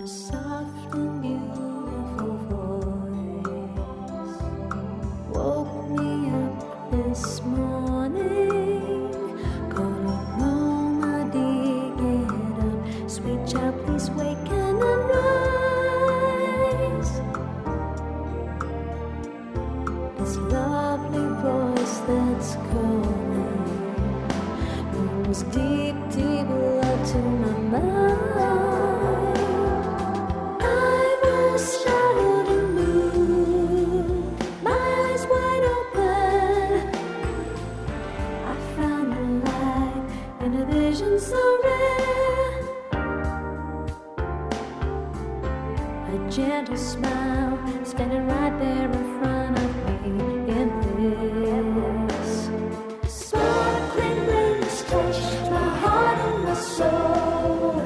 soft and beautiful voice woke me up this morning, calling, "Oh, my dear, get up, sweet child, please waken and rise." This lovely voice that's calling brings deep, deep love to my mind. Startled and moved, my eyes wide open, I found the light in a vision so rare. A gentle smile standing right there in front of me in this sparkling radiance touched my heart and my soul,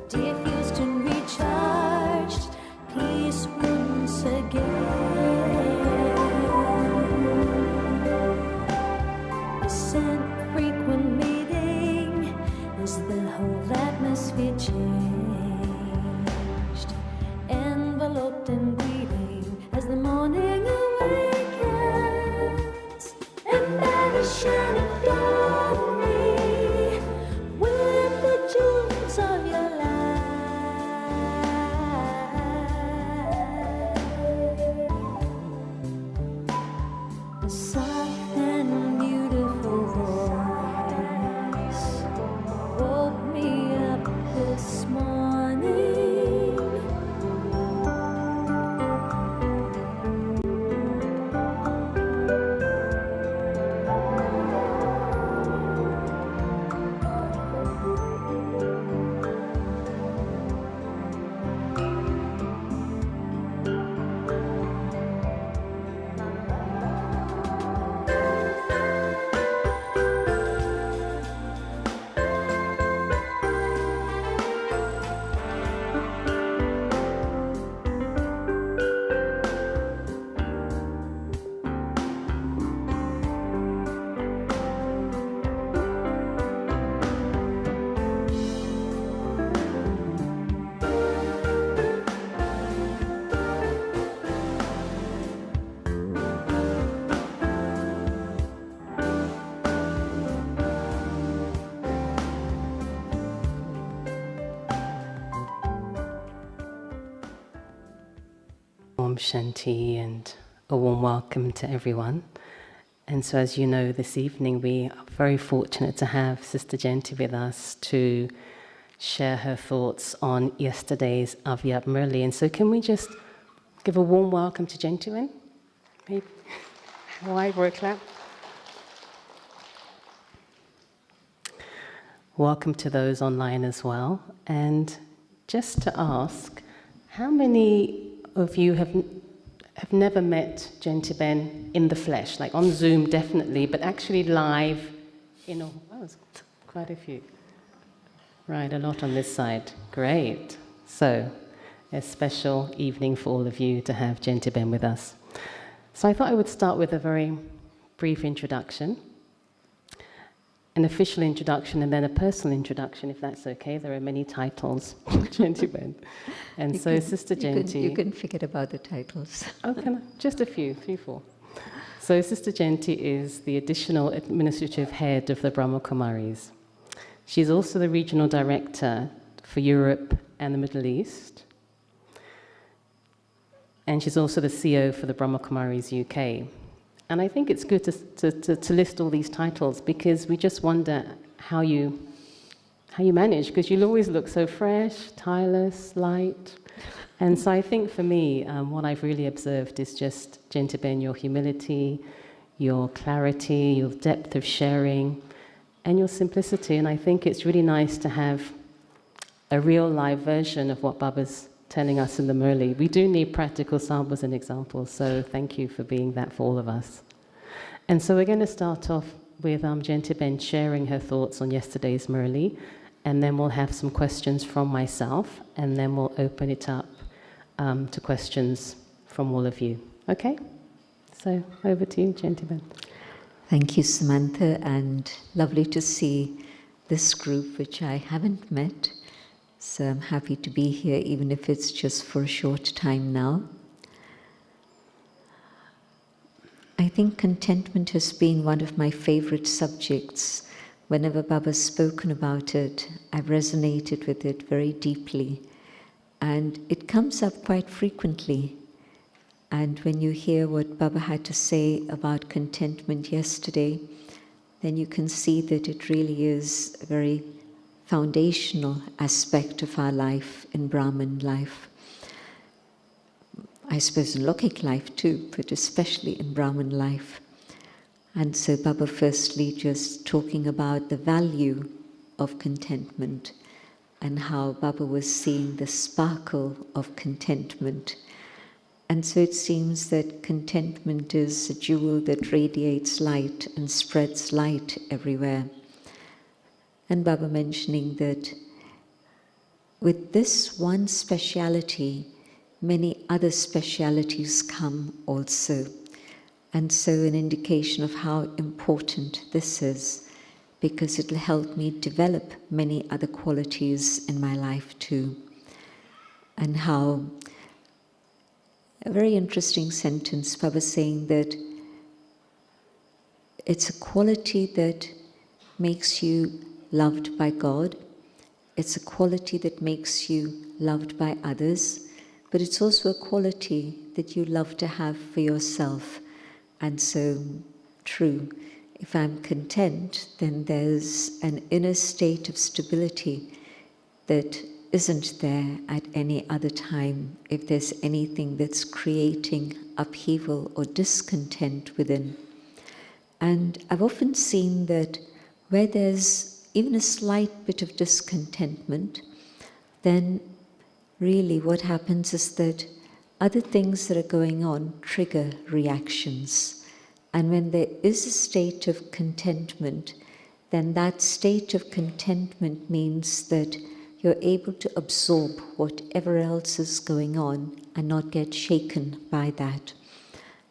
diffused and recharged peace once again. A scent frequent meeting as the whole atmosphere changed, enveloped in greeting as the morning awakens, and banish and adorn me with the jewels of your life. A soft and beautiful voice woke me up this morning. Om Shanti and a warm welcome to everyone. And so as you know, this evening we are very fortunate to have Sister Jayanti with us to share her thoughts on yesterday's Avyakt Murli. And so can we just give a warm welcome to Jayanti? Maybe wide for a clap. Welcome to those online as well. And just to ask, how many of you have never met Jayanti in the flesh, like on Zoom definitely, but actually live quite a few. Right, a lot on this side. Great. So, a special evening for all of you to have Jayanti with us. So I thought I would start with a very brief introduction, an official introduction, and then a personal introduction, if that's okay. There are many titles, Jayanti. And so, Sister Jayanti... You can forget about the titles. Oh, can I? Just a few, 3, 4. So, Sister Jayanti is the additional administrative head of the Brahma Kumaris. She's also the regional director for Europe and the Middle East. And she's also the CEO for the Brahma Kumaris UK. And I think it's good to list all these titles because we just wonder how you manage, because you'll always look so fresh, tireless, light. And so I think for me, what I've really observed is just, Jayanti, your humility, your clarity, your depth of sharing, and your simplicity. And I think it's really nice to have a real live version of what Baba's telling us in the Murli. We do need practical samples and examples, so thank you for being that for all of us. And so we're going to start off with Jayanti sharing her thoughts on yesterday's Murli, and then we'll have some questions from myself, and then we'll open it up to questions from all of you. Okay? So over to you, Jayanti. Thank you, Samantha, and lovely to see this group, which I haven't met. So I'm happy to be here, even if it's just for a short time now. I think contentment has been one of my favorite subjects. Whenever Baba's spoken about it, I've resonated with it very deeply. And it comes up quite frequently. And when you hear what Baba had to say about contentment yesterday, then you can see that it really is a very foundational aspect of our life in Brahman life. I suppose in Lokik life too, but especially in Brahman life. And so Baba firstly just talking about the value of contentment and how Baba was seeing the sparkle of contentment. And so it seems that contentment is a jewel that radiates light and spreads light everywhere. And Baba mentioning that with this one speciality, many other specialities come also. And so an indication of how important this is, because it will help me develop many other qualities in my life too. And how, a very interesting sentence, Baba saying that it's a quality that makes you loved by God, it's a quality that makes you loved by others, but it's also a quality that you love to have for yourself. And so, true, if I'm content, then there's an inner state of stability that isn't there at any other time if there's anything that's creating upheaval or discontent within. And I've often seen that where there's even a slight bit of discontentment, then really what happens is that other things that are going on trigger reactions. And when there is a state of contentment, then that state of contentment means that you're able to absorb whatever else is going on and not get shaken by that.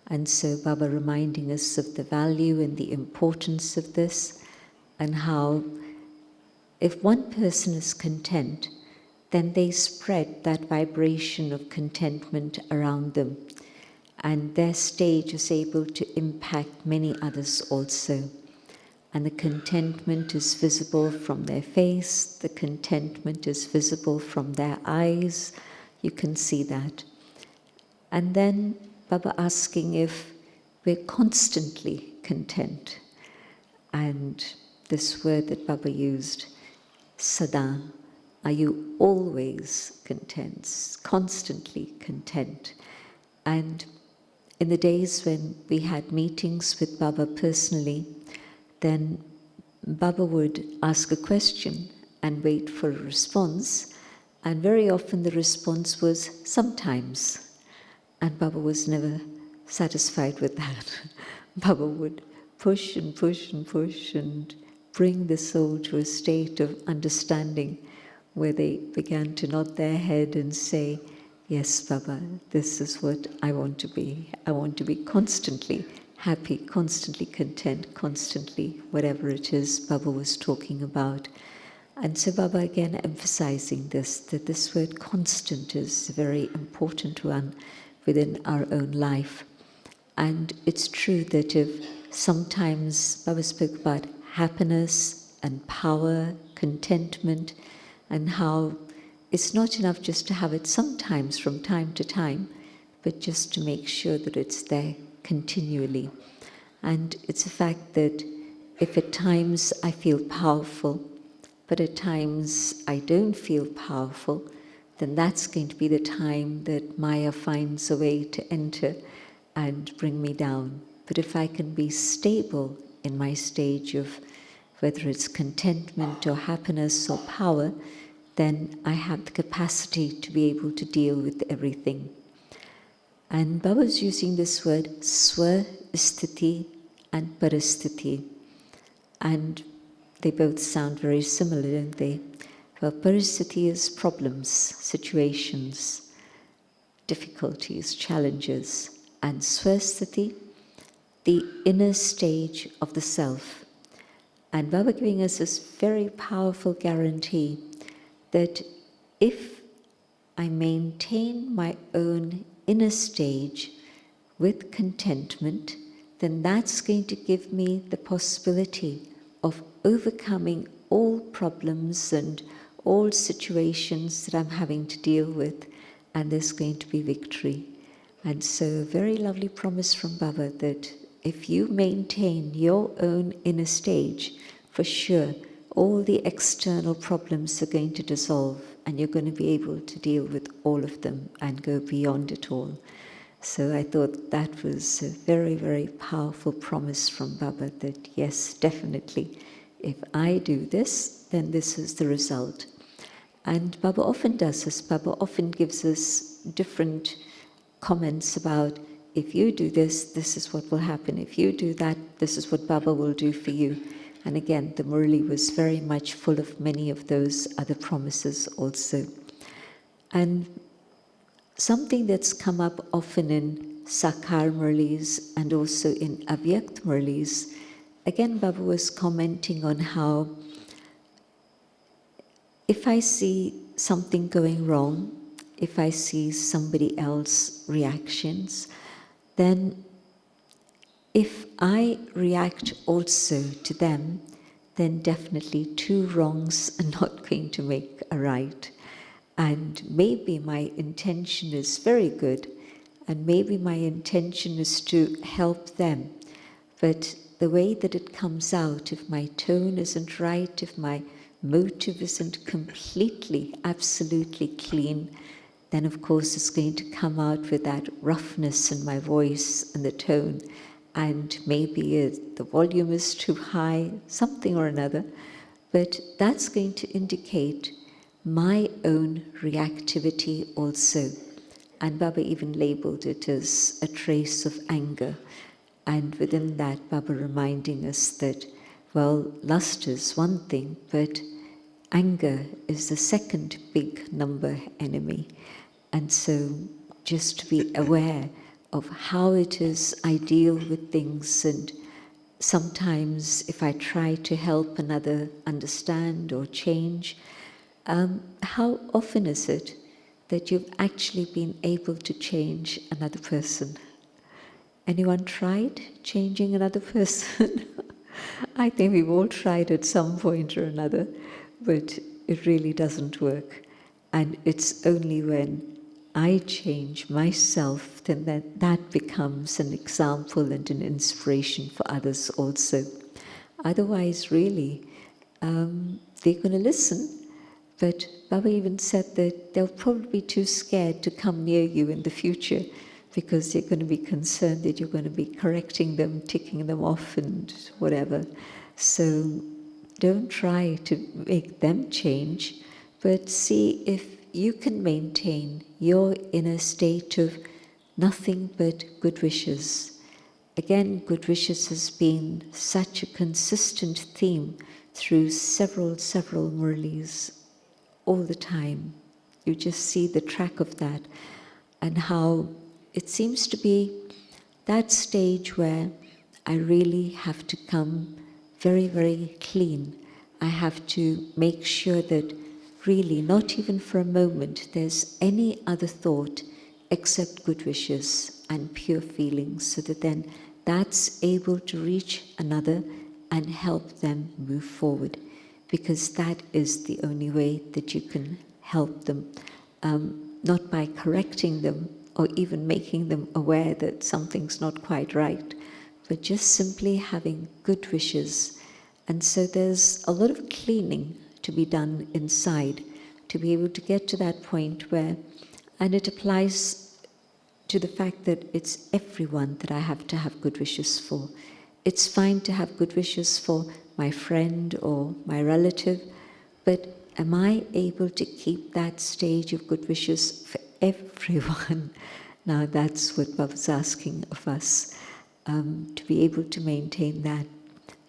And so Baba reminding us of the value and the importance of this, and how if one person is content, then they spread that vibration of contentment around them. And their stage is able to impact many others also. And the contentment is visible from their face, the contentment is visible from their eyes, you can see that. And then Baba asking if we're constantly content. And this word that Baba used, sada, are you always content, constantly content? And in the days when we had meetings with Baba personally, then Baba would ask a question and wait for a response, and very often the response was sometimes, and Baba was never satisfied with that. Baba would push and push and push and bring the soul to a state of understanding where they began to nod their head and say, yes, Baba, this is what I want to be. I want to be constantly happy, constantly content, constantly whatever it is Baba was talking about. And so Baba again emphasizing this, that this word constant is a very important one within our own life. And it's true that if sometimes Baba spoke about happiness and power, contentment, and how it's not enough just to have it sometimes from time to time, but just to make sure that it's there continually. And it's a fact that if at times I feel powerful, but at times I don't feel powerful, then that's going to be the time that Maya finds a way to enter and bring me down. But if I can be stable in my stage of whether it's contentment or happiness or power, then I have the capacity to be able to deal with everything. And Baba's using this word swa-sthiti and parasthiti. And they both sound very similar, don't they? Well, parasthiti is problems, situations, difficulties, challenges. And swasthiti, the inner stage of the self. And Baba giving us this very powerful guarantee that if I maintain my own inner stage with contentment, then that's going to give me the possibility of overcoming all problems and all situations that I'm having to deal with, and there's going to be victory. And so a very lovely promise from Baba that if you maintain your own inner stage, for sure, all the external problems are going to dissolve and you're going to be able to deal with all of them and go beyond it all. So I thought that was a very, very powerful promise from Baba that yes, definitely, if I do this, then this is the result. And Baba often does this. Baba often gives us different comments about, if you do this, this is what will happen. If you do that, this is what Baba will do for you. And again, the Murli was very much full of many of those other promises also. And something that's come up often in Sakar Murlis and also in Avyakt Murlis, again Baba was commenting on how if I see something going wrong, if I see somebody else's reactions, then if I react also to them, then definitely two wrongs are not going to make a right. And maybe my intention is very good, and maybe my intention is to help them. But the way that it comes out, if my tone isn't right, if my motive isn't completely, absolutely clean, then of course it's going to come out with that roughness in my voice and the tone. And maybe the volume is too high, something or another. But that's going to indicate my own reactivity also. And Baba even labeled it as a trace of anger. And within that, Baba reminding us that, well, lust is one thing, but anger is the second big number enemy. And so just to be aware of how it is I deal with things, and sometimes if I try to help another understand or change, how often is it that you've actually been able to change another person? Anyone tried changing another person? I think we've all tried at some point or another, but it really doesn't work. And it's only when I change myself, then that becomes an example and an inspiration for others also. Otherwise, really, they're going to listen, but Baba even said that they'll probably be too scared to come near you in the future because they're going to be concerned that you're going to be correcting them, ticking them off and whatever. So don't try to make them change, but see if you can maintain your inner state of nothing but good wishes. Again, good wishes has been such a consistent theme through several Murlis all the time. You just see the track of that and how it seems to be that stage where I really have to come very, very clean. I have to make sure that really, not even for a moment, there's any other thought except good wishes and pure feelings, so that then that's able to reach another and help them move forward, because that is the only way that you can help them, not by correcting them or even making them aware that something's not quite right, but just simply having good wishes. And so there's a lot of cleaning to be done inside, to be able to get to that point where, and it applies to the fact that it's everyone that I have to have good wishes for. It's fine to have good wishes for my friend or my relative, but am I able to keep that stage of good wishes for everyone? Now that's what Baba's asking of us, to be able to maintain that.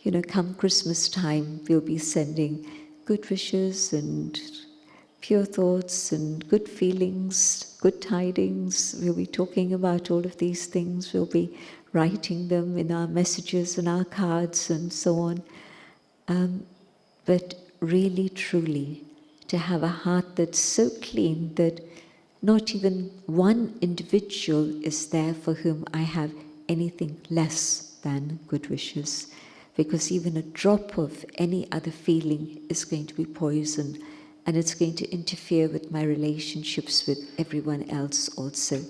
You know, come Christmas time, we'll be sending good wishes and pure thoughts and good feelings, good tidings. We'll be talking about all of these things. We'll be writing them in our messages and our cards and so on. But really, truly, to have a heart that's so clean that not even one individual is there for whom I have anything less than good wishes. Because even a drop of any other feeling is going to be poison, and it's going to interfere with my relationships with everyone else also.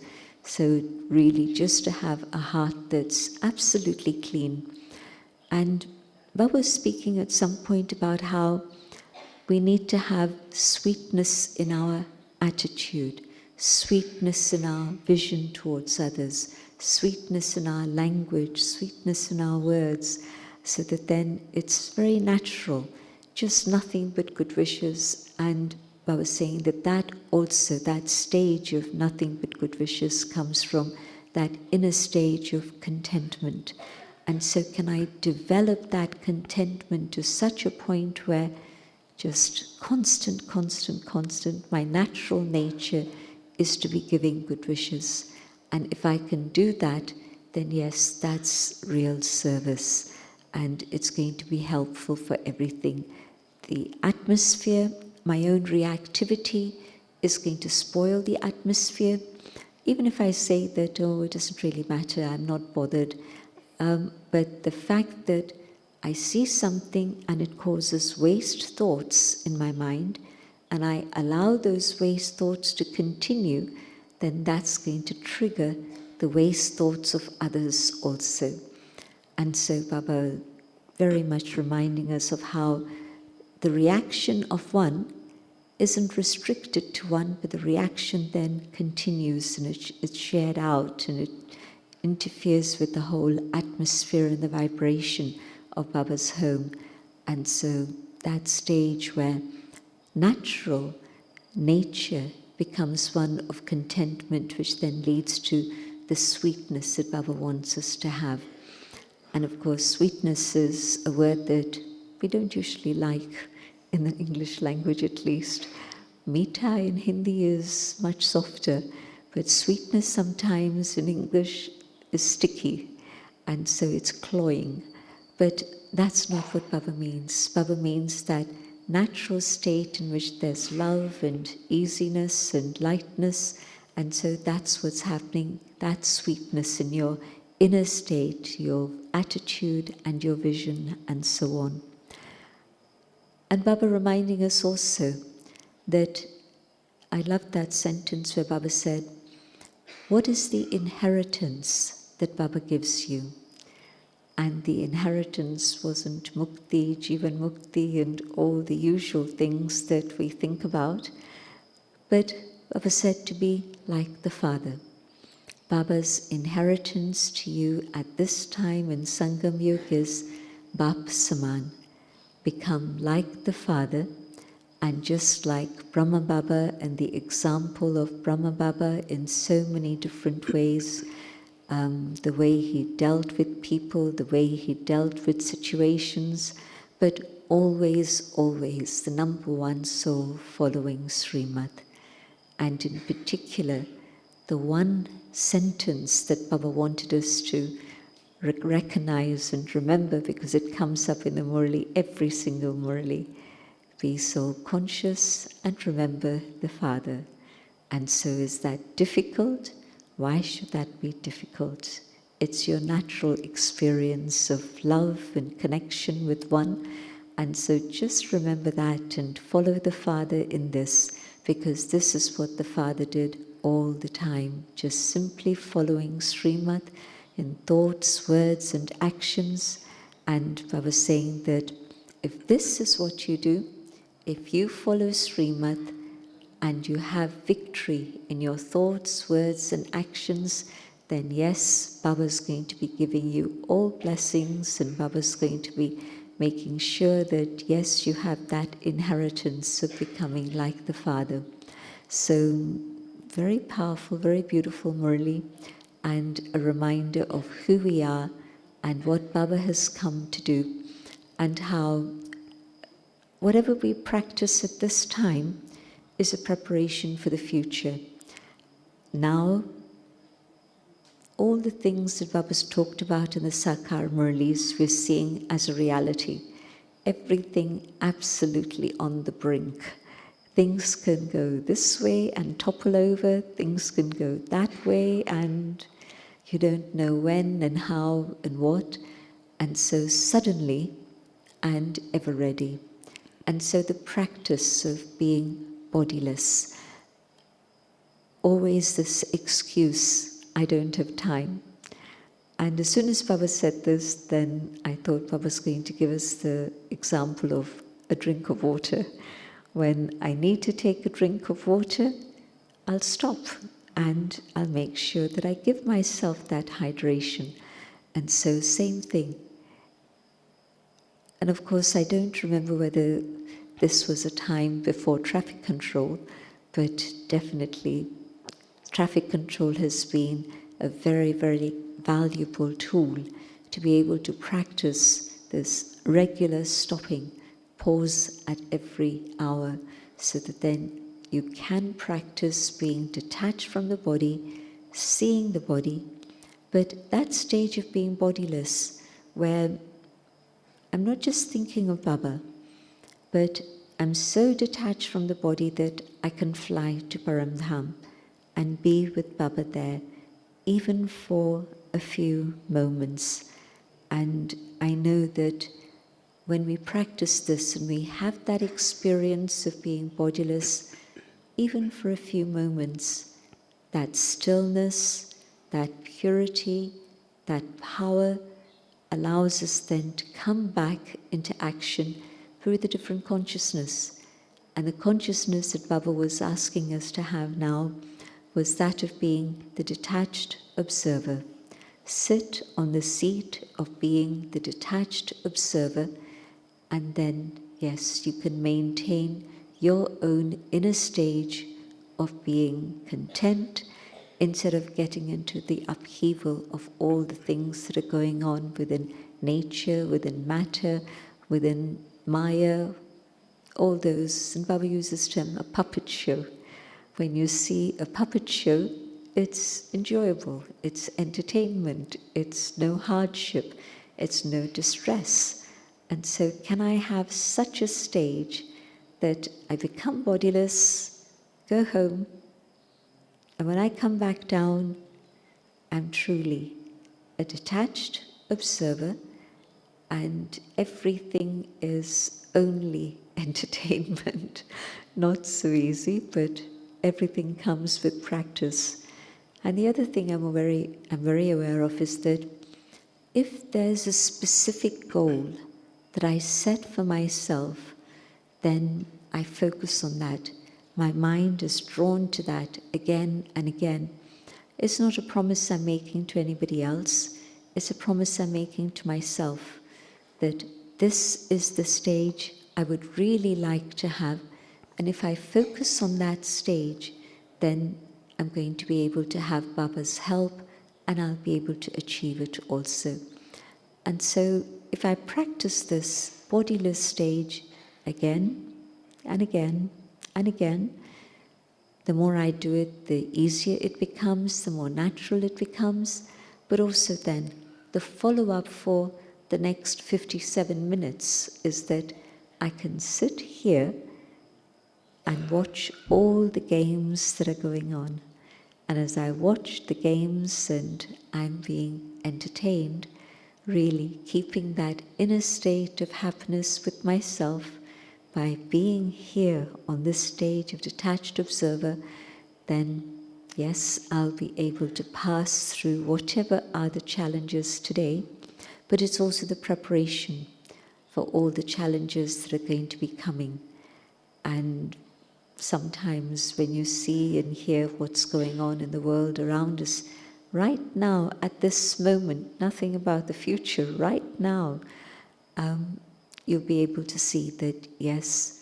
So really just to have a heart that's absolutely clean. And Baba was speaking at some point about how we need to have sweetness in our attitude, sweetness in our vision towards others, sweetness in our language, sweetness in our words, so that then it's very natural, just nothing but good wishes. And I was saying that also, that stage of nothing but good wishes comes from that inner stage of contentment. And so can I develop that contentment to such a point where just constant, my natural nature is to be giving good wishes. And if I can do that, then yes, that's real service. And it's going to be helpful for everything. The atmosphere, my own reactivity is going to spoil the atmosphere. Even if I say that, oh, it doesn't really matter, I'm not bothered. But the fact that I see something and it causes waste thoughts in my mind, and I allow those waste thoughts to continue, then that's going to trigger the waste thoughts of others also. And so Baba very much reminding us of how the reaction of one isn't restricted to one, but the reaction then continues and it's shared out and it interferes with the whole atmosphere and the vibration of Baba's home. And so that stage where natural nature becomes one of contentment, which then leads to the sweetness that Baba wants us to have. And of course, sweetness is a word that we don't usually like, in the English language at least. Meetha in Hindi is much softer, but sweetness sometimes in English is sticky, and so it's cloying. But that's not what Baba means. Baba means that natural state in which there's love and easiness and lightness, and so that's what's happening, that sweetness in your inner state, your attitude and your vision, and so on. And Baba reminding us also that, I love that sentence where Baba said, what is the inheritance that Baba gives you? And the inheritance wasn't mukti, jivan mukti, and all the usual things that we think about, but Baba said to be like the Father. Baba's inheritance to you at this time in Sangam Yuga is Bap Saman. Become like the Father, and just like Brahma Baba and the example of Brahma Baba in so many different ways, the way he dealt with people, the way he dealt with situations, but always, always the number one soul following Srimad. And in particular, the one sentence that Baba wanted us to recognize and remember, because it comes up in the Murli, every single Murli. Be soul conscious and remember the Father. And so is that difficult? Why should that be difficult? It's your natural experience of love and connection with one. And so just remember that and follow the Father in this, because this is what the Father did all the time, just simply following Srimad in thoughts, words and actions. And I was saying that if this is what you do, if you follow Srimad and you have victory in your thoughts, words and actions, then yes, Baba's going to be giving you all blessings, and Baba's going to be making sure that yes, you have that inheritance of becoming like the Father. So very powerful, very beautiful Murli, and a reminder of who we are and what Baba has come to do, and how whatever we practice at this time is a preparation for the future. Now, all the things that Baba's talked about in the Sakar Murlis, we're seeing as a reality. Everything absolutely on the brink. things can go this way and topple over, things can go that way, and you don't know when and how and what, and so suddenly and ever ready. And so the practice of being bodiless, always this excuse, I don't have time. And as soon as Baba said this, then I thought Baba was going to give us the example of a drink of water. When I need to take a drink of water, I'll stop and I'll make sure that I give myself that hydration. And so, same thing. And of course, I don't remember whether this was a time before traffic control, but definitely traffic control has been a very, very valuable tool to be able to practice this regular stopping, pause at every hour, so that then you can practice being detached from the body, seeing the body, but that stage of being bodiless, where I'm not just thinking of Baba, but I'm so detached from the body that I can fly to Paramdham and be with Baba there, even for a few moments. And I know that when we practice this and we have that experience of being bodiless, even for a few moments, that stillness, that purity, that power allows us then to come back into action through the different consciousness. And the consciousness that Baba was asking us to have now was that of being the detached observer. Sit on the seat of being the detached observer, and then, yes, you can maintain your own inner stage of being content instead of getting into the upheaval of all the things that are going on within nature, within matter, within Maya, all those. And Baba uses the term a puppet show. When you see a puppet show, it's enjoyable, it's entertainment, it's no hardship, it's no distress. And so can I have such a stage that I become bodiless, go home, and when I come back down, I'm truly a detached observer, and everything is only entertainment. Not so easy, but everything comes with practice. And the other thing I'm very aware of is that if there's a specific goal that I set for myself, then I focus on that. My mind is drawn to that again and again. It's not a promise I'm making to anybody else. It's a promise I'm making to myself, that this is the stage I would really like to have. And if I focus on that stage, then I'm going to be able to have Baba's help, and I'll be able to achieve it also. And so if I practice this bodiless stage again and again and again, the more I do it, the easier it becomes, the more natural it becomes. But also then, the follow-up for the next 57 minutes is that I can sit here and watch all the games that are going on. And as I watch the games and I'm being entertained, really keeping that inner state of happiness with myself by being here on this stage of detached observer, then yes, I'll be able to pass through whatever are the challenges today, but it's also the preparation for all the challenges that are going to be coming. And sometimes when you see and hear what's going on in the world around us, right now, at this moment, nothing about the future, right now, you'll be able to see that, yes,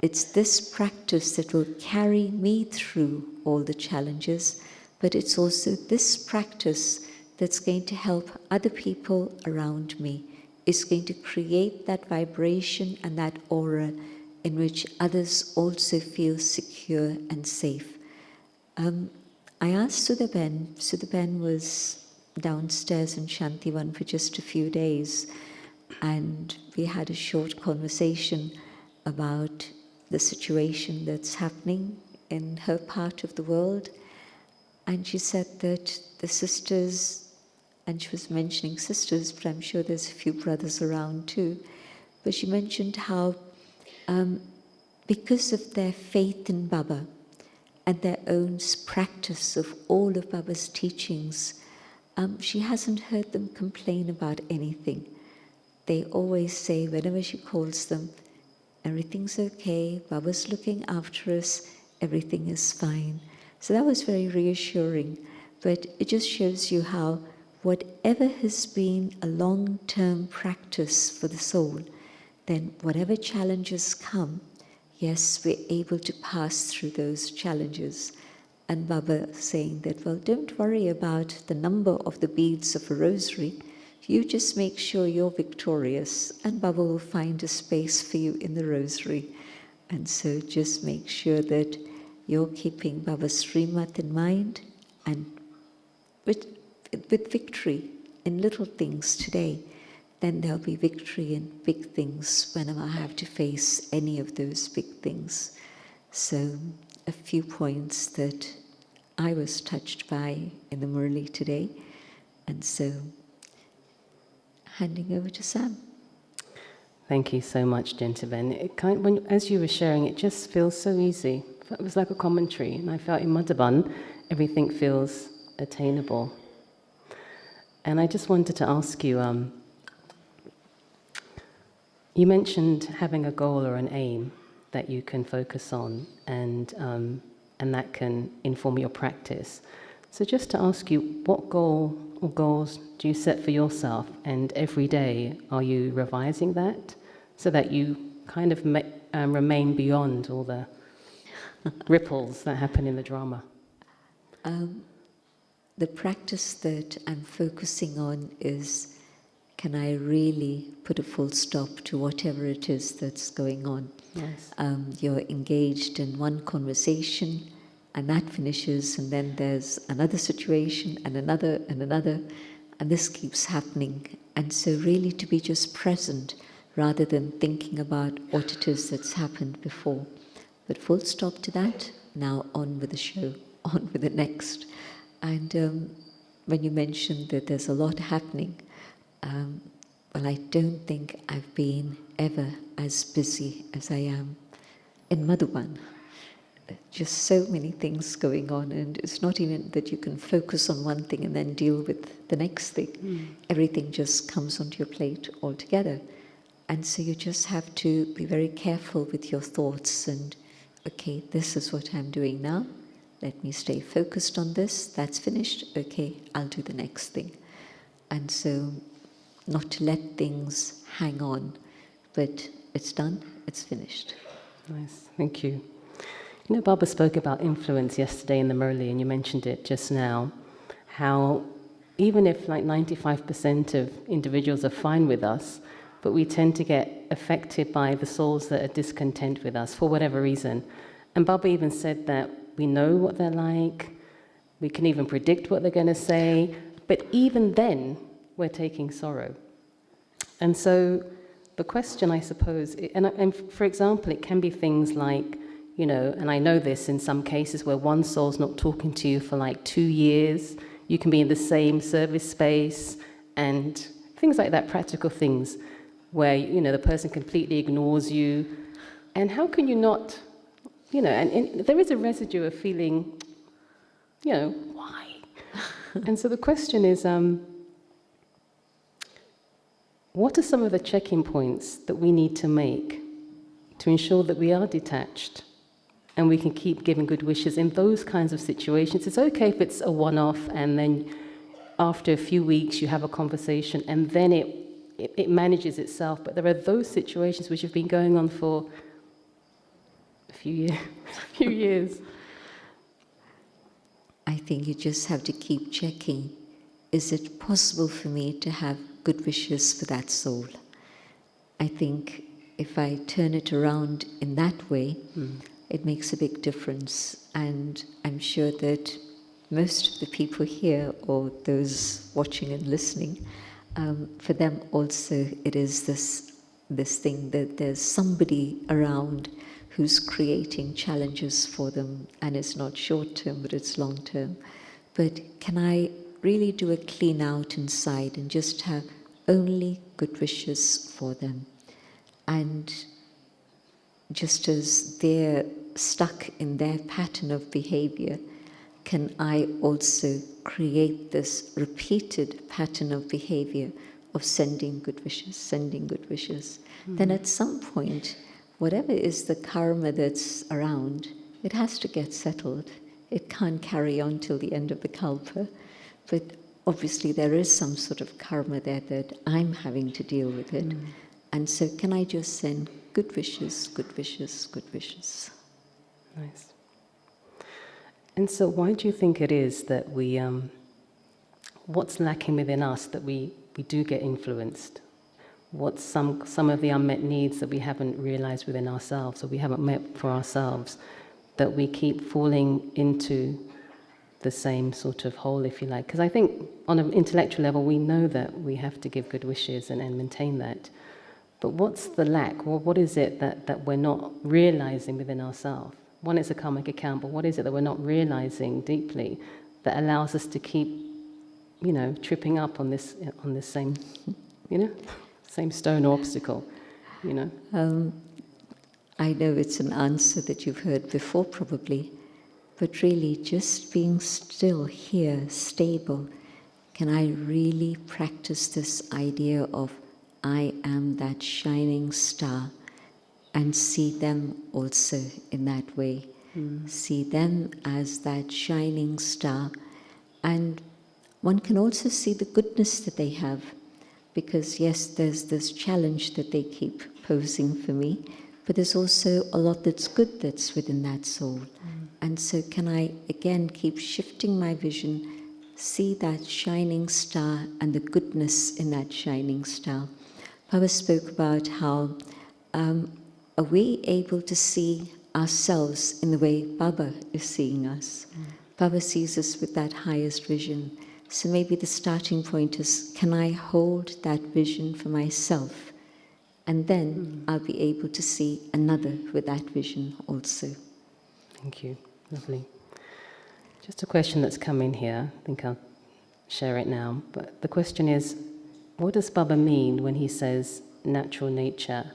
it's this practice that will carry me through all the challenges, but it's also this practice that's going to help other people around me. It's going to create that vibration and that aura in which others also feel secure and safe. I asked Sudhaben was downstairs in Shantivan for just a few days, and we had a short conversation about the situation that's happening in her part of the world. And she said that the sisters, and she was mentioning sisters, but I'm sure there's a few brothers around too, but she mentioned how because of their faith in Baba and their own practice of all of Baba's teachings, she hasn't heard them complain about anything. They always say, whenever she calls them, everything's okay, Baba's looking after us, everything is fine. So that was very reassuring. But it just shows you how whatever has been a long-term practice for the soul, then whatever challenges come, yes, we're able to pass through those challenges. And Baba saying that, well, don't worry about the number of the beads of a rosary. You just make sure you're victorious, and Baba will find a space for you in the rosary. And so just make sure that you're keeping Baba's Srimat in mind, and with victory in little things today, then there'll be victory in big things whenever I have to face any of those big things. So a few points that I was touched by in the Murli today. And so handing over to Sam. Thank you so much, Jayanti. As you were sharing, it just feels so easy. It was like a commentary, and I felt in Madhaban, everything feels attainable. And I just wanted to ask you, you mentioned having a goal or an aim that you can focus on, and that can inform your practice. So just to ask you, what goal or goals do you set for yourself, and every day are you revising that so that you kind of remain beyond all the ripples that happen in the drama? The practice that I'm focusing on is, can I really put a full stop to whatever it is that's going on? Yes. You're engaged in one conversation, and that finishes, and then there's another situation, and another, and this keeps happening. And so really to be just present, rather than thinking about what it is that's happened before. But full stop to that, now on with the show, on with the next. And when you mentioned that there's a lot happening, well, I don't think I've been ever as busy as I am in Madhuban. Just so many things going on, and it's not even that you can focus on one thing and then deal with the next thing. Everything just comes onto your plate altogether. And so you just have to be very careful with your thoughts and, okay, this is what I'm doing now. Let me stay focused on this. That's finished. Okay, I'll do the next thing. And so not to let things hang on, but it's done, it's finished. Nice, thank you. You know, Baba spoke about influence yesterday in the Murli, and you mentioned it just now, how even if like 95% of individuals are fine with us, but we tend to get affected by the souls that are discontent with us for whatever reason. And Baba even said that we know what they're like, we can even predict what they're going to say, but even then, we're taking sorrow. And so the question, I suppose, and for example, it can be things like, you know, and I know this in some cases where one soul's not talking to you for like 2 years, you can be in the same service space, and things like that, practical things, where, you know, the person completely ignores you. And how can you not, you know, and there is a residue of feeling, you know, why? And so the question is, what are some of the check-in points that we need to make to ensure that we are detached and we can keep giving good wishes in those kinds of situations? It's okay if it's a one-off and then after a few weeks you have a conversation and then it manages itself, but there are those situations which have been going on for a few years. I think you just have to keep checking, is it possible for me to have good wishes for that soul? I think if I turn it around in that way, it makes a big difference. And I'm sure that most of the people here, or those watching and listening, for them also it is this thing that there's somebody around who's creating challenges for them, and it's not short term, but it's long term. But can I really do a clean out inside and just have only good wishes for them? And just as they're stuck in their pattern of behavior, can I also create this repeated pattern of behavior of sending good wishes, sending good wishes? Then at some point, whatever is the karma that's around, it has to get settled. It can't carry on till the end of the kalpa. But obviously there is some sort of karma there that I'm having to deal with it. And so can I just send good wishes, good wishes, good wishes? Nice. And so why do you think it is that we, what's lacking within us that we do get influenced? What's some of the unmet needs that we haven't realized within ourselves or we haven't met for ourselves that we keep falling into the same sort of hole, if you like? Because I think on an intellectual level we know that we have to give good wishes and maintain that. But what's the lack? Well, what is it that we're not realizing within ourselves? One is a karmic account, but what is it that we're not realizing deeply that allows us to keep, tripping up on this same, same stone or obstacle, I know it's an answer that you've heard before probably, but really just being still here, stable, can I really practice this idea of I am that shining star and see them also in that way? See them as that shining star. And one can also see the goodness that they have, because yes, there's this challenge that they keep posing for me, but there's also a lot that's good that's within that soul. And so can I again keep shifting my vision, see that shining star and the goodness in that shining star. Baba spoke about how are we able to see ourselves in the way Baba is seeing us? Baba sees us with that highest vision. So maybe the starting point is, can I hold that vision for myself? And then I'll be able to see another with that vision also. Thank you. Lovely. Just a question that's come in here. I think I'll share it now. But the question is, what does Baba mean when he says natural nature?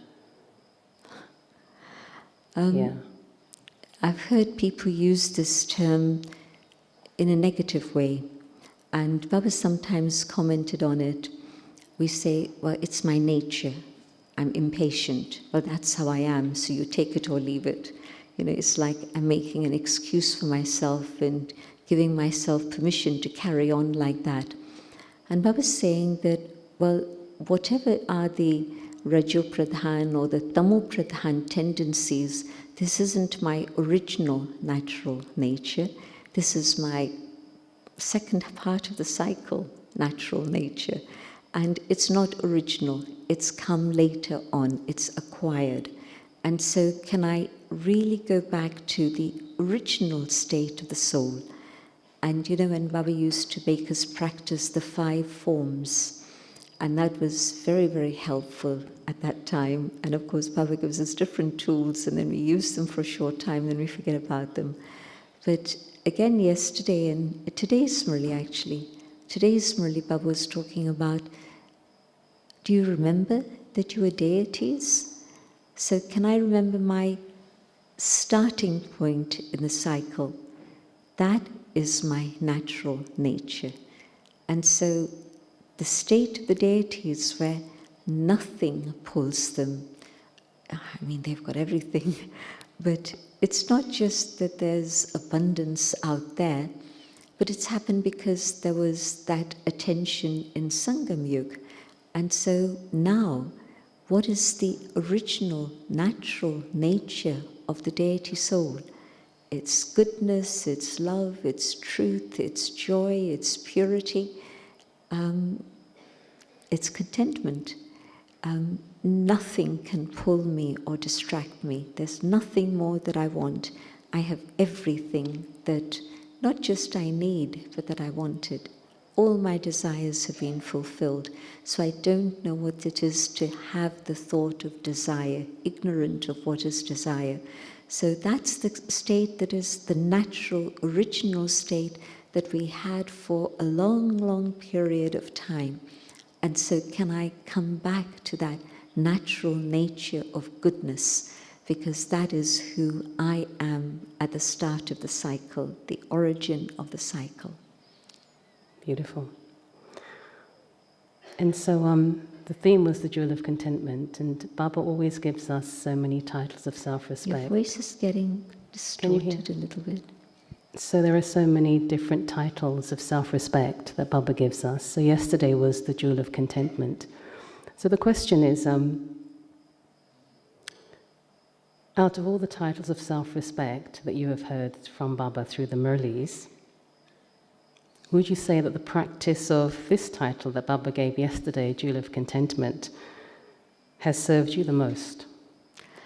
I've heard people use this term in a negative way, and Baba sometimes commented on it. We say, well, it's my nature. I'm impatient. Well, that's how I am, so you take it or leave it. It's like I'm making an excuse for myself and giving myself permission to carry on like that. And Baba's saying that, well, whatever are the Rajo Pradhan or the Tamo Pradhan tendencies, this isn't my original natural nature. This is my second part of the cycle, natural nature. And it's not original. It's come later on. It's acquired. And so can I really go back to the original state of the soul? And when Baba used to make us practice the 5 forms, and that was very, very helpful at that time. And of course, Baba gives us different tools, and then we use them for a short time, then we forget about them. But again, yesterday, and today's Murli actually, today's Murli, Baba was talking about, do you remember that you were deities? So can I remember my starting point in the cycle? That is my natural nature. And so the state of the deities where nothing pulls them. They've got everything, but it's not just that there's abundance out there, but it's happened because there was that attention in Sangam Yuga. And so now, what is the original natural nature of the deity soul? It's goodness, it's love, it's truth, it's joy, it's purity. It's contentment. Nothing can pull me or distract me. There's nothing more that I want. I have everything that not just I need, but that I wanted. all my desires have been fulfilled. So I don't know what it is to have the thought of desire, ignorant of what is desire. So that's the state that is the natural, original state that we had for a long, long period of time. And so can I come back to that natural nature of goodness? Because that is who I am at the start of the cycle, the origin of the cycle. Beautiful. And so the theme was the jewel of contentment, and Baba always gives us so many titles of self-respect. Your voice is getting distorted a little bit. So there are so many different titles of self-respect that Baba gives us. So yesterday was the jewel of contentment. So the question is, out of all the titles of self-respect that you have heard from Baba through the Murlis, would you say that the practice of this title that Baba gave yesterday, Jewel of Contentment, has served you the most?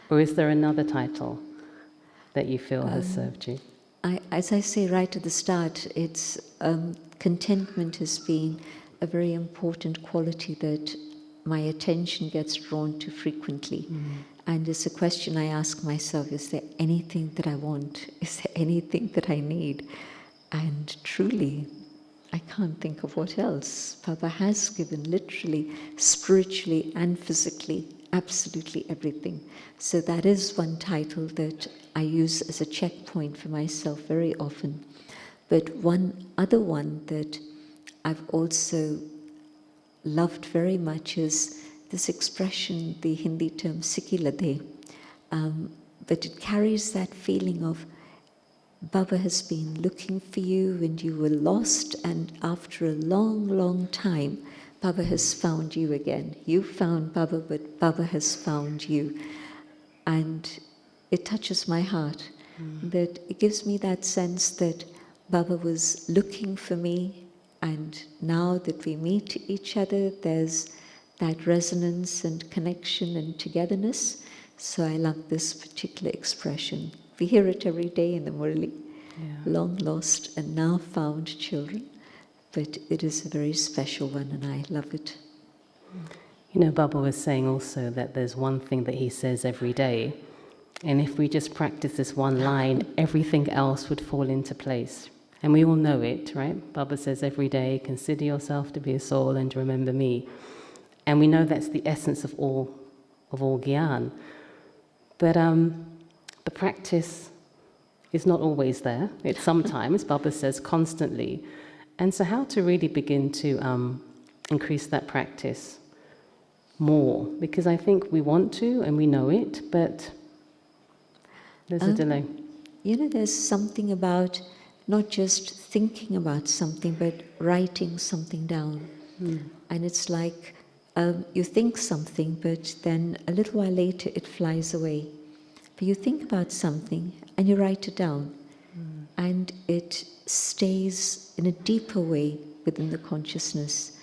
Or is there another title that you feel has served you? As I say right at the start, it's contentment has been a very important quality that my attention gets drawn to frequently. And it's a question I ask myself, is there anything that I want? Is there anything that I need? And truly, I can't think of what else. Baba has given literally, spiritually and physically, absolutely everything. So that is one title that I use as a checkpoint for myself very often. But one other one that I've also loved very much is this expression, the Hindi term Sikilade. But it carries that feeling of Baba has been looking for you and you were lost, and after a long, long time, Baba has found you again. You found Baba, but Baba has found you. And it touches my heart, that it gives me that sense that Baba was looking for me, and now that we meet each other, there's that resonance and connection and togetherness. So I love this particular expression. We hear it every day in the Murli. Long lost and now found children. But it is a very special one and I love it. You know, Baba was saying also that there's one thing that he says every day, and if we just practice this one line, everything else would fall into place. And we all know it, right? Baba says every day, consider yourself to be a soul and remember me. And we know that's the essence of all Gyan. But the practice is not always there. It's sometimes, Baba says, constantly. And so how to really begin to increase that practice more? Because I think we want to and we know it, but there's a delay. You know, there's something about not just thinking about something, but writing something down. And it's like you think something, but then a little while later it flies away. But you think about something and you write it down, and it stays in a deeper way within the consciousness.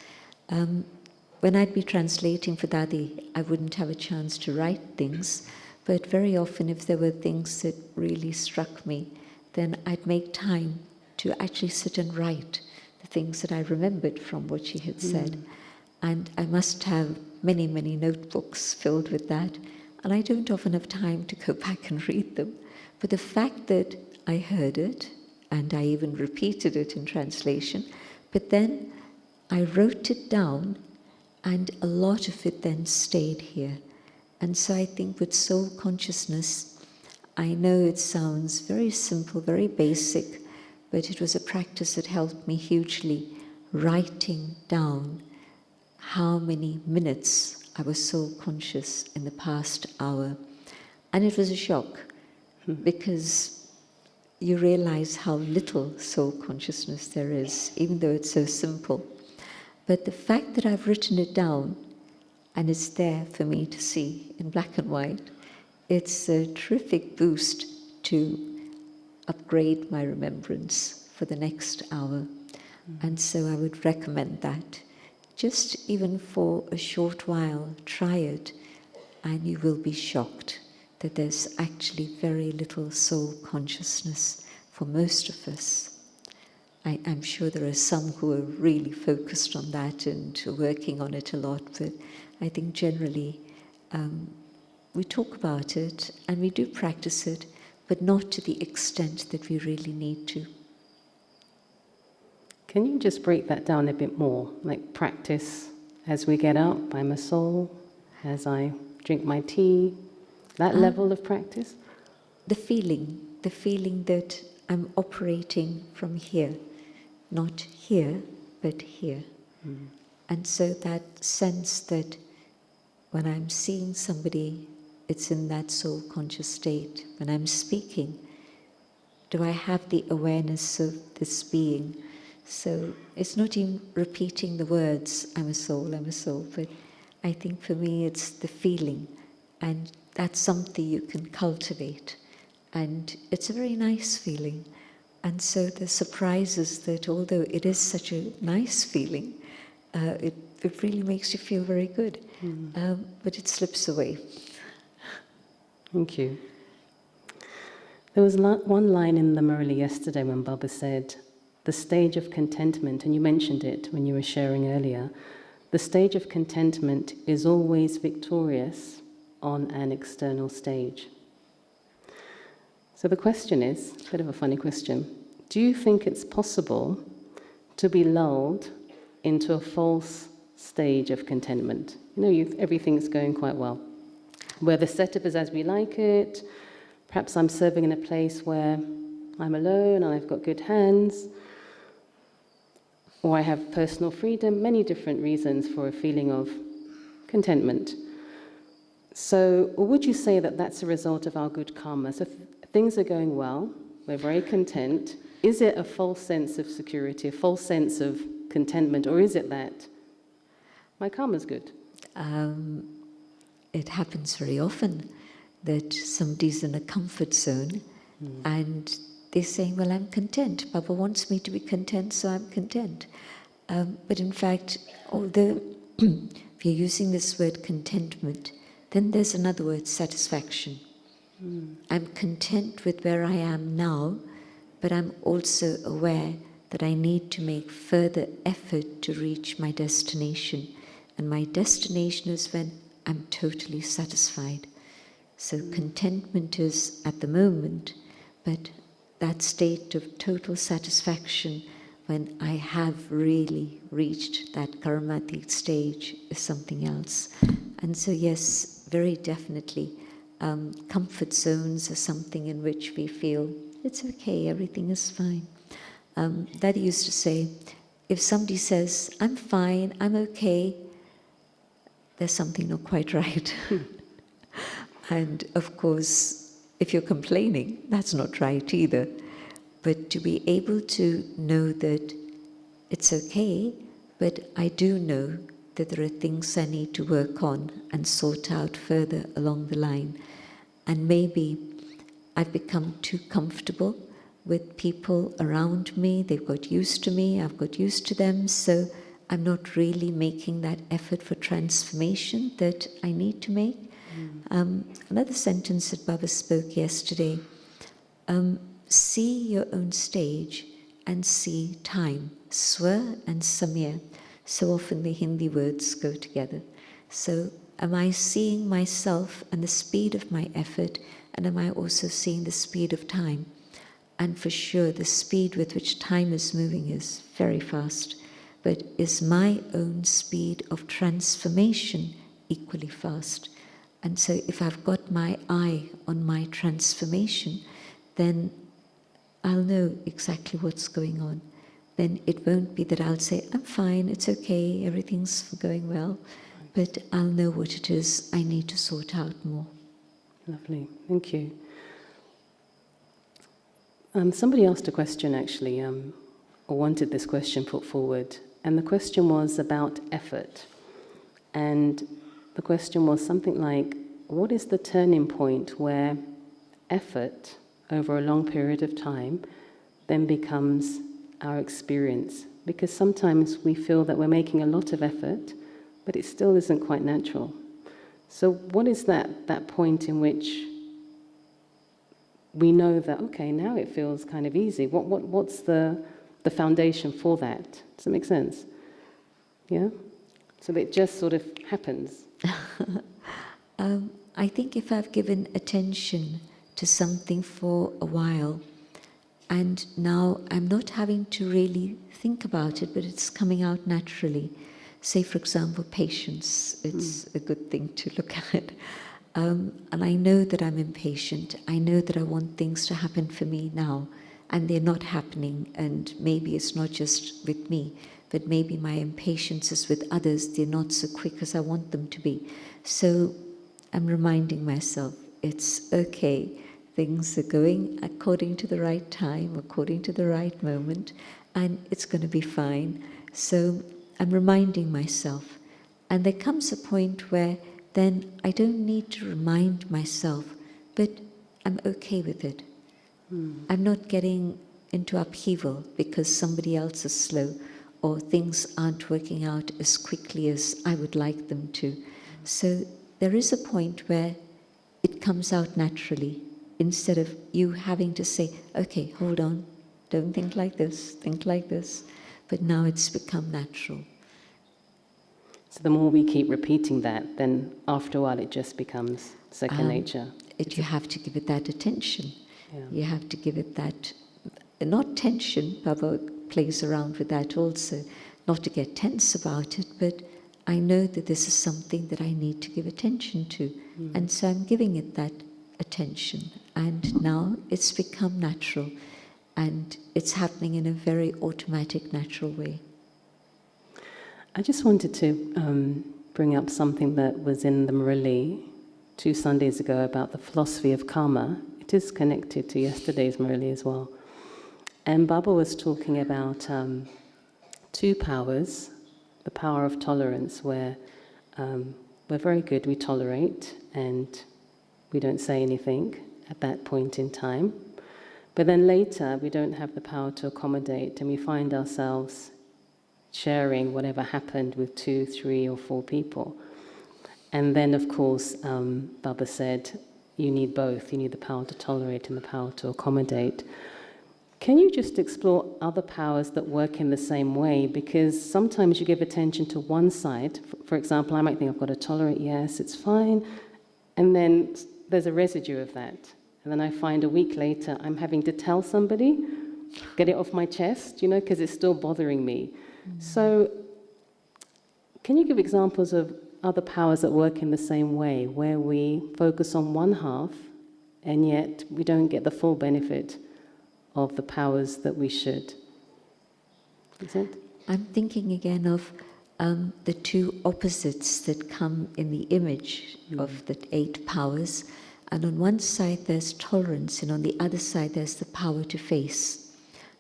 When I'd be translating for Dadi, I wouldn't have a chance to write things, but very often if there were things that really struck me, then I'd make time to actually sit and write the things that I remembered from what she had said. And I must have many, many notebooks filled with that. And I don't often have time to go back and read them. But the fact that I heard it, and I even repeated it in translation, but then I wrote it down, and a lot of it then stayed here. And so I think with soul consciousness, I know it sounds very simple, very basic, but it was a practice that helped me hugely, writing down how many minutes I was soul conscious in the past hour. And it was a shock, because you realize how little soul consciousness there is, even though it's so simple. But the fact that I've written it down, and it's there for me to see in black and white, it's a terrific boost to upgrade my remembrance for the next hour. And so I would recommend that. Just even for a short while, try it, and you will be shocked that there's actually very little soul consciousness for most of us. I'm sure there are some who are really focused on that and working on it a lot, but I think generally we talk about it and we do practice it, but not to the extent that we really need to. Can you just break that down a bit more? Like practice as we get up by my soul, as I drink my tea, that level of practice? The feeling that I'm operating from here, not here, but here. Mm. And so that sense that when I'm seeing somebody, it's in that soul conscious state. When I'm speaking, do I have the awareness of this being? So it's not even repeating the words, I'm a soul, but I think for me it's the feeling, and that's something you can cultivate. And it's a very nice feeling. And so the surprise is that although it is such a nice feeling, it really makes you feel very good, but it slips away. Thank you. There was one line in the Murli yesterday when Baba said, the stage of contentment, and you mentioned it when you were sharing earlier, the stage of contentment is always victorious on an external stage. So the question is, a bit of a funny question, do you think it's possible to be lulled into a false stage of contentment? You know, everything's going quite well, where the setup is as we like it, perhaps I'm serving in a place where I'm alone and I've got good hands, or I have personal freedom, many different reasons for a feeling of contentment. So, or would you say that that's a result of our good karma? So things are going well, we're very content. Is it a false sense of security, a false sense of contentment, or is it that my karma's good? It happens very often that somebody's in a comfort zone and they're saying, well, I'm content. Baba wants me to be content, so I'm content. But in fact, although if you're using this word contentment, then there's another word, satisfaction. I'm content with where I am now, but I'm also aware that I need to make further effort to reach my destination. And my destination is when I'm totally satisfied. So contentment is at the moment, but that state of total satisfaction when I have really reached that karmatic stage is something else. And so yes, very definitely, comfort zones are something in which we feel it's okay, everything is fine. Daddy used to say, if somebody says, I'm fine, I'm okay, there's something not quite right. And of course, if you're complaining, that's not right either. But to be able to know that it's okay, but I do know that there are things I need to work on and sort out further along the line. And maybe I've become too comfortable with people around me. They've got used to me, I've got used to them, so I'm not really making that effort for transformation that I need to make. Another sentence that Baba spoke yesterday, see your own stage and see time, swa and samya. So often the Hindi words go together. So am I seeing myself and the speed of my effort, and am I also seeing the speed of time? And for sure, the speed with which time is moving is very fast. But is my own speed of transformation equally fast? And so if I've got my eye on my transformation, then I'll know exactly what's going on. Then it won't be that I'll say, I'm fine, it's okay, everything's going well, but I'll know what it is I need to sort out more. Lovely, thank you. Somebody asked a question actually, or wanted this question put forward, and the question was about effort. And the question was something like, what is the turning point where effort over a long period of time then becomes our experience? Because sometimes we feel that we're making a lot of effort, but it still isn't quite natural. So what is that point in which we know that, okay, now it feels kind of easy? What's the the foundation for that. Does that make sense? Yeah? So that it just sort of happens. I think if I've given attention to something for a while, and now I'm not having to really think about it, but it's coming out naturally. Say, for example, patience. It's a good thing to look at. And I know that I'm impatient. I know that I want things to happen for me now, and they're not happening. And maybe it's not just with me, but maybe my impatience is with others. They're not so quick as I want them to be. So I'm reminding myself, it's okay. Things are going according to the right time, according to the right moment, and it's going to be fine. So I'm reminding myself. And there comes a point where then I don't need to remind myself, but I'm okay with it. I'm not getting into upheaval because somebody else is slow or things aren't working out as quickly as I would like them to. So there is a point where it comes out naturally, instead of you having to say, okay, hold on, don't think like this, think like this. But now it's become natural. So the more we keep repeating that, then after a while it just becomes second nature. You have to give it that attention. Yeah. You have to give it that, not tension, Baba plays around with that also, not to get tense about it, but I know that this is something that I need to give attention to. And so I'm giving it that attention. And now it's become natural. And it's happening in a very automatic, natural way. I just wanted to bring up something that was in the Murli 2 Sundays ago about the philosophy of karma. It is connected to yesterday's Murli as well. And Baba was talking about 2 powers. The power of tolerance, where we're very good, we tolerate, and we don't say anything at that point in time. But then later, we don't have the power to accommodate, and we find ourselves sharing whatever happened with 2, 3, or 4 people. And then, of course, Baba said, you need both. You need the power to tolerate and the power to accommodate. Can you just explore other powers that work in the same way? Because sometimes you give attention to one side. For example, I might think I've got to tolerate, yes, it's fine. And then there's a residue of that. And then I find a week later I'm having to tell somebody, get it off my chest, because it's still bothering me. So can you give examples of other powers that work in the same way, where we focus on one half and yet we don't get the full benefit of the powers that we should? Is it? I'm thinking again of the 2 opposites that come in the image of the 8 powers. And on one side there's tolerance, and on the other side there's the power to face.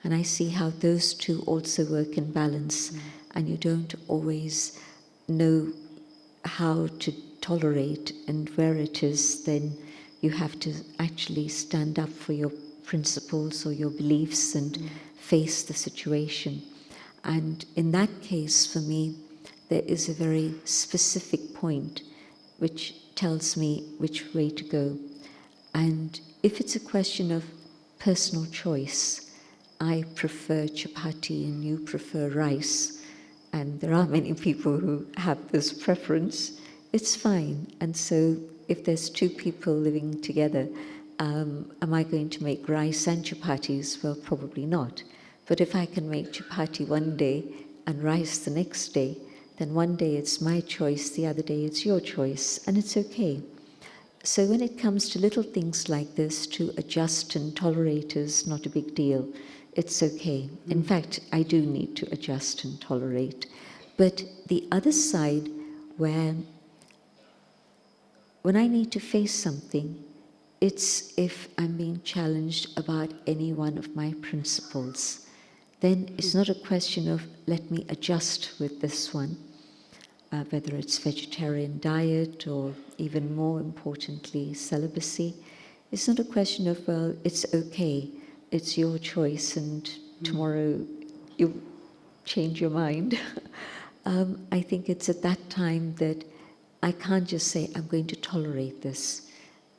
And I see how those 2 also work in balance. And you don't always know how to tolerate, and where it is, then you have to actually stand up for your principles or your beliefs and face the situation. And in that case, for me, there is a very specific point which tells me which way to go. And if it's a question of personal choice, I prefer chapati and you prefer rice, and there are many people who have this preference, it's fine. And so if there's 2 people living together, am I going to make rice and chapatis? Well, probably not. But if I can make chapati one day and rice the next day, then one day it's my choice, the other day it's your choice, and it's okay. So when it comes to little things like this, to adjust and tolerate is not a big deal. It's okay. In fact, I do need to adjust and tolerate. But the other side, when I need to face something, it's if I'm being challenged about any one of my principles. Then it's not a question of, let me adjust with this one, whether it's vegetarian diet or even more importantly, celibacy. It's not a question of, well, it's okay, it's your choice, and tomorrow you change your mind. I think it's at that time that I can't just say, I'm going to tolerate this.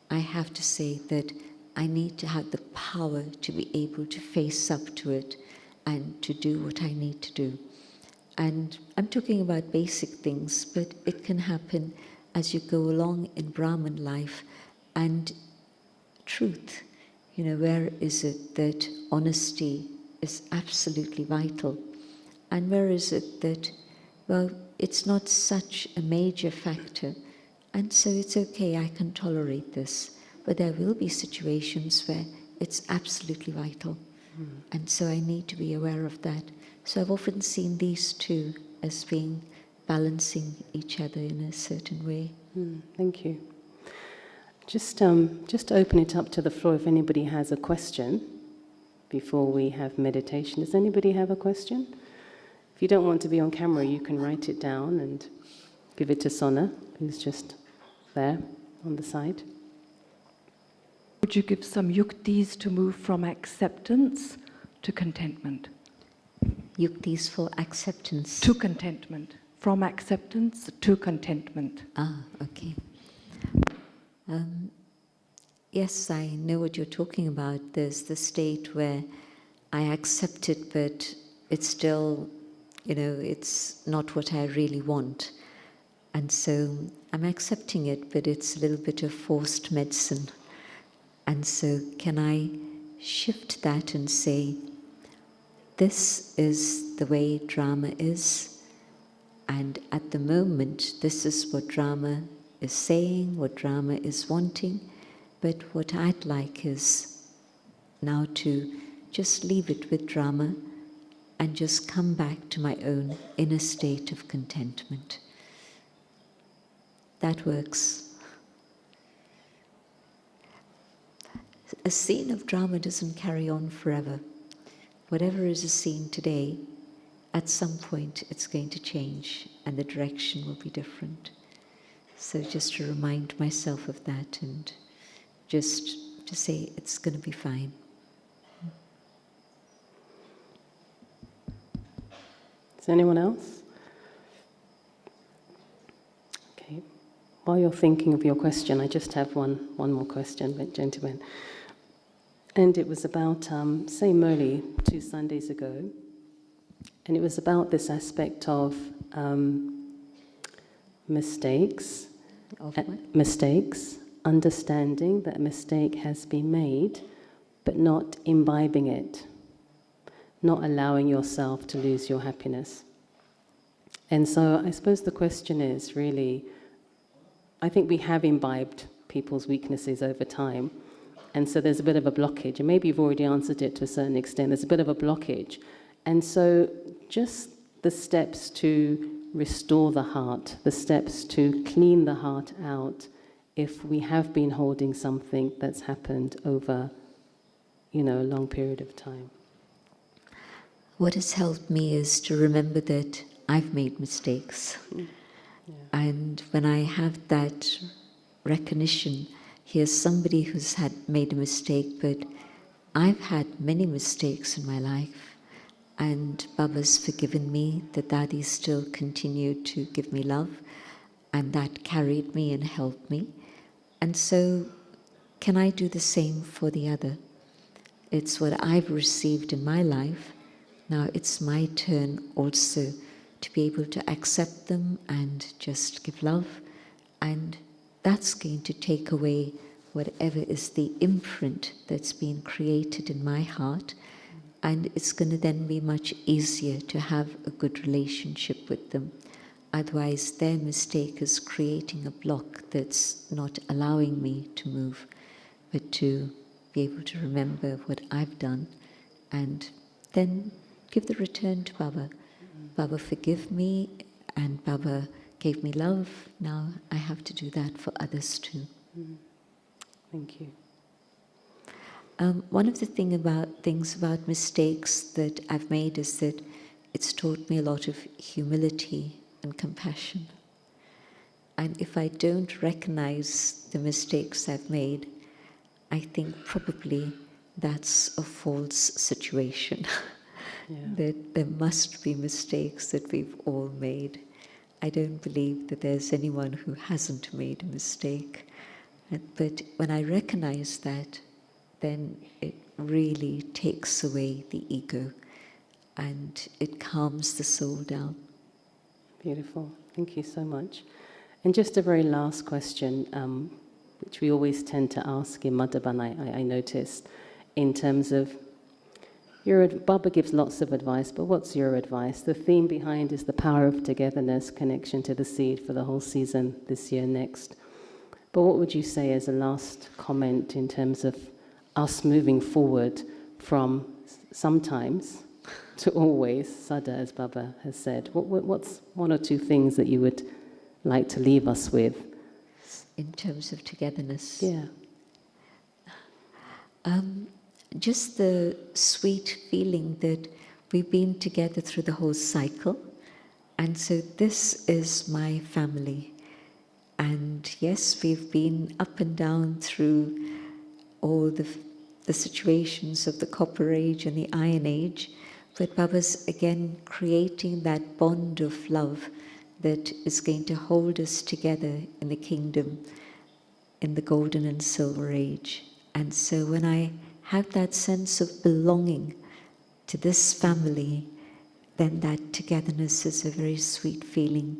I have to say that I need to have the power to be able to face up to it and to do what I need to do. And I'm talking about basic things, but it can happen as you go along in Brahman life. And truth, where is it that honesty is absolutely vital? And where is it that, well, it's not such a major factor, and so it's okay, I can tolerate this. But there will be situations where it's absolutely vital. And so I need to be aware of that. So I've often seen these two as being balancing each other in a certain way. Thank you. Just open it up to the floor if anybody has a question before we have meditation. Does anybody have a question? If you don't want to be on camera, you can write it down and give it to Sona, who's just there on the side. Would you give some yuktis to move from acceptance to contentment? Yuktis for acceptance. To contentment. From acceptance to contentment. Okay. Yes, I know what you're talking about. There's the state where I accept it, but it's still, it's not what I really want. And so I'm accepting it, but it's a little bit of forced medicine. And so can I shift that and say, this is the way drama is, and at the moment, this is what drama is saying, what drama is wanting, but what I'd like is now to just leave it with drama and just come back to my own inner state of contentment. That works. A scene of drama doesn't carry on forever. Whatever is a scene today, at some point it's going to change and the direction will be different. So just to remind myself of that and just to say it's going to be fine. Is there anyone else? Okay. While you're thinking of your question, I just have one more question, gentlemen. And it was about, say, Murli 2 Sundays ago. And it was about this aspect of mistakes. Mistakes, understanding that a mistake has been made, but not imbibing it, not allowing yourself to lose your happiness. And so I suppose the question is really, I think we have imbibed people's weaknesses over time. And so there's a bit of a blockage, and maybe you've already answered it to a certain extent. There's a bit of a blockage. And so just the steps to restore the heart, the steps to clean the heart out, if we have been holding something that's happened over, a long period of time. What has helped me is to remember that I've made mistakes. Yeah. And when I have that recognition, here's somebody who's made a mistake, but I've had many mistakes in my life. And Baba's forgiven me, the Daddy still continued to give me love, and that carried me and helped me. And so, can I do the same for the other? It's what I've received in my life. Now it's my turn also to be able to accept them and just give love. And that's going to take away whatever is the imprint that's been created in my heart. And it's going to then be much easier to have a good relationship with them. Otherwise, their mistake is creating a block that's not allowing me to move, but to be able to remember what I've done and then give the return to Baba. Baba, forgive me, and Baba gave me love. Now I have to do that for others too. Thank you. One of the things about mistakes that I've made is that it's taught me a lot of humility and compassion. And if I don't recognize the mistakes I've made, I think probably that's a false situation. Yeah. That there must be mistakes that we've all made. I don't believe that there's anyone who hasn't made a mistake. But when I recognize that, then it really takes away the ego. and it calms the soul down. Beautiful. Thank you so much. And just a very last question, which we always tend to ask in Madhaban, I noticed, in terms of Baba gives lots of advice, but what's your advice? The theme behind is the power of togetherness, connection to the seed for the whole season, this year, next. But what would you say as a last comment in terms of us moving forward from sometimes to always, Sada, as Baba has said? What's one or two things that you would like to leave us with? In terms of togetherness? Yeah. Just the sweet feeling that we've been together through the whole cycle, and so this is my family. And yes, we've been up and down through all the situations of the Copper Age and the Iron Age, but Baba's again creating that bond of love that is going to hold us together in the kingdom, in the Golden and Silver Age. And so when I have that sense of belonging to this family, then that togetherness is a very sweet feeling.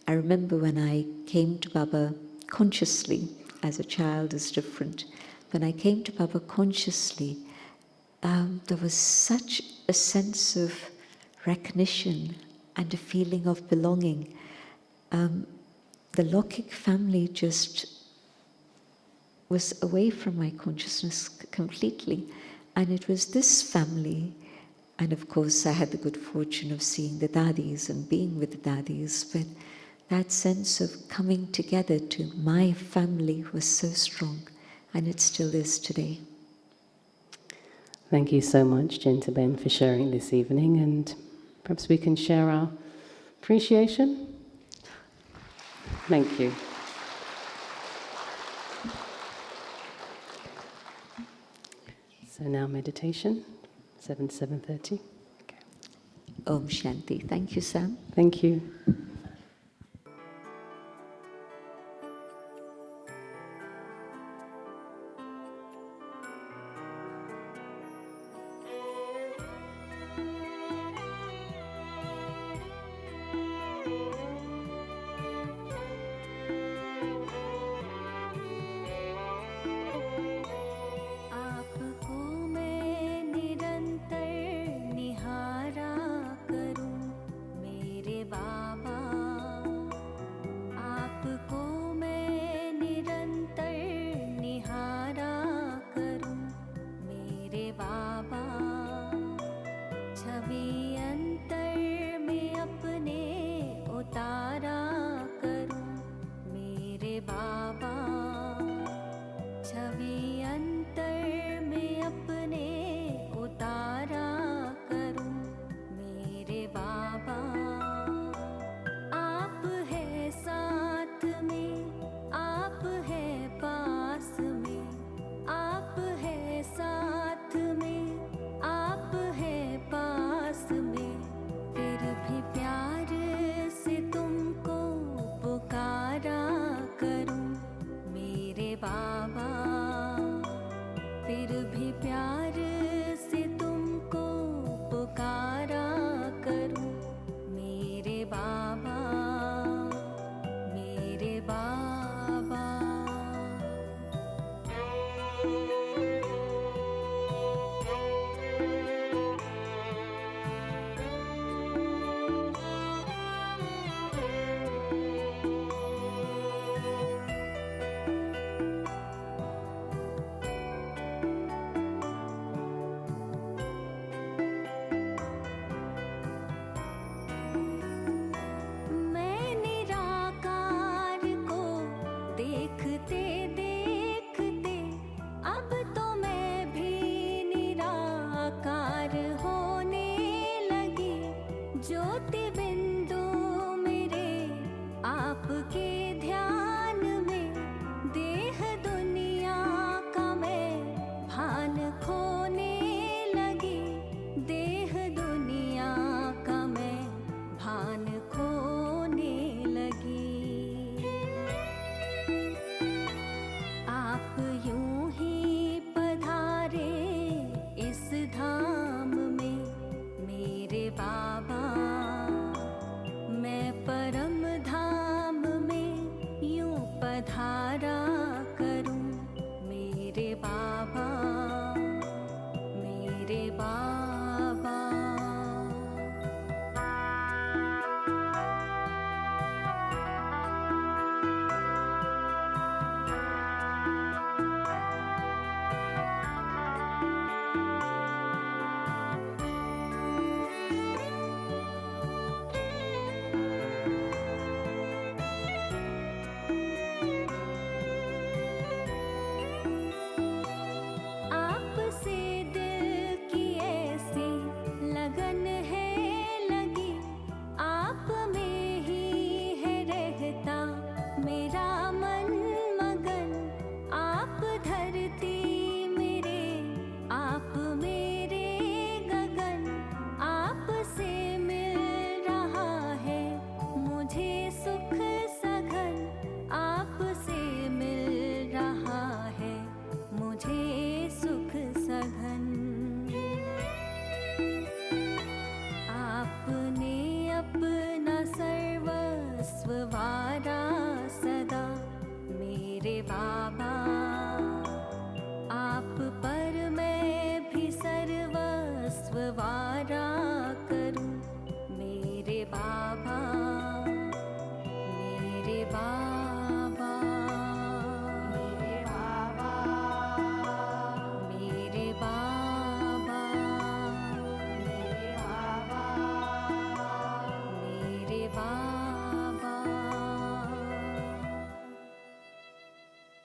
I remember when I came to Baba consciously, as a child is different, when I came to Baba consciously, there was such a sense of recognition and a feeling of belonging. The Lokik family just was away from my consciousness completely. And it was this family, and of course I had the good fortune of seeing the dadis and being with the dadis, but that sense of coming together to my family was so strong, and it still is today. Thank you so much, Jintaben, for sharing this evening, and perhaps we can share our appreciation. Thank you. So now meditation, 7:30. Okay. Om Shanti. Thank you, Sam. Thank you. धारा करूं मेरे बाबा, मेरे बाबा। आपसे दिल की ऐसी लगन है लगी, आप में ही है रहता मेरा मन मगन। आप धरती मेरे, आप मेरे गगन, आपसे मिल रहा है मुझे सुख सघन, आपसे मिल रहा है मुझे सुख सघन। आपने अपना सर्वस्व वारा सदा मेरे बाबा,